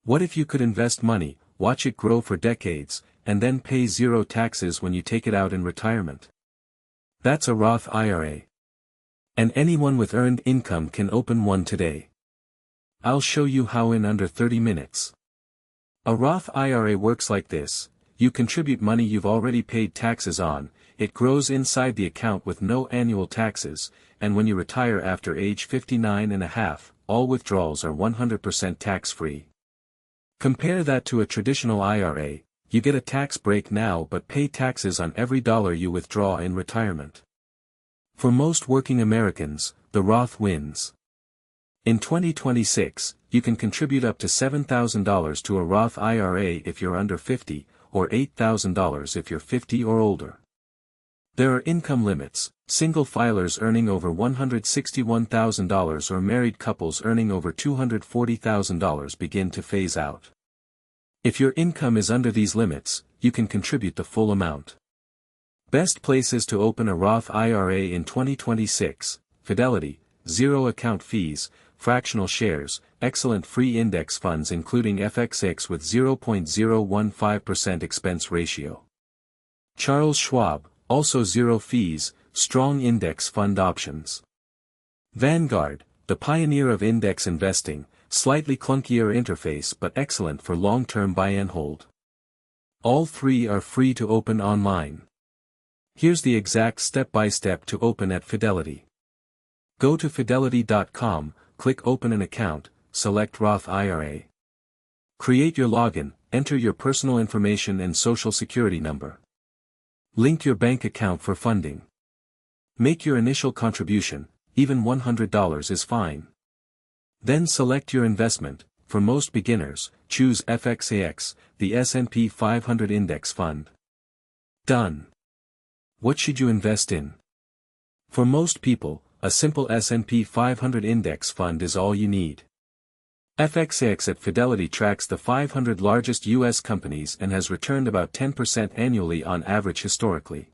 What if you could invest money, watch it grow for decades, and then pay zero taxes when you take it out in retirement? That's a Roth IRA. And anyone with earned income can open one today. I'll show you how in under 30 minutes. A Roth IRA works like this: you contribute money you've already paid taxes on, it grows inside the account with no annual taxes, and when you retire after age 59 and a half, all withdrawals are 100% tax-free. Compare that to a traditional IRA, you get a tax break now but pay taxes on every dollar you withdraw in retirement. For most working Americans, the Roth wins. In 2026, you can contribute up to $7,000 to a Roth IRA if you're under 50, or $8,000 if you're 50 or older. There are income limits: single filers earning over $161,000 or married couples earning over $240,000 begin to phase out. If your income is under these limits, you can contribute the full amount. Best places to open a Roth IRA in 2026: Fidelity, 0 account fees, fractional shares, excellent free index funds including FXX with 0.015% expense ratio. Charles Schwab, also 0 fees, strong index fund options. Vanguard, the pioneer of index investing, slightly clunkier interface but excellent for long-term buy and hold. All three are free to open online. Here's the exact step-by-step to open at Fidelity. Go to fidelity.com, click Open an account, select Roth IRA. Create your login, enter your personal information and social security number. Link your bank account for funding. Make your initial contribution, even $100 is fine. Then select your investment. For most beginners, choose FXAX, the S&P 500 Index Fund. Done. What should you invest in? For most people, a simple S&P 500 Index Fund is all you need. FXAX at Fidelity tracks the 500 largest U.S. companies and has returned about 10% annually on average historically.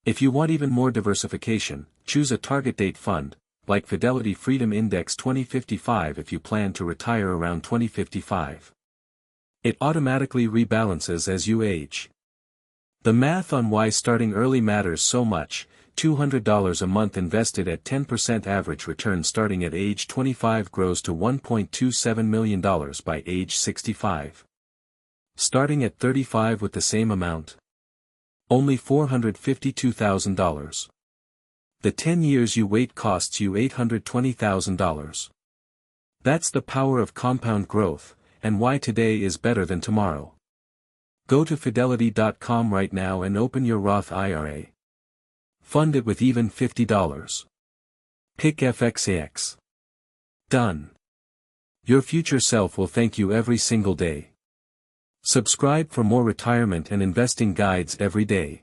If you want even more diversification, choose a target date fund, like Fidelity Freedom Index 2055 if you plan to retire around 2055. It automatically rebalances as you age. The math on why starting early matters so much: $200 a month invested at 10% average return starting at age 25 grows to $1.27 million by age 65. Starting at 35 with the same amount? Only $452,000. The 10 years you wait costs you $820,000. That's the power of compound growth, and why today is better than tomorrow. Go to fidelity.com right now and open your Roth IRA. Fund it with even $50. Pick FXAX. Done. Your future self will thank you every single day. Subscribe for more retirement and investing guides every day.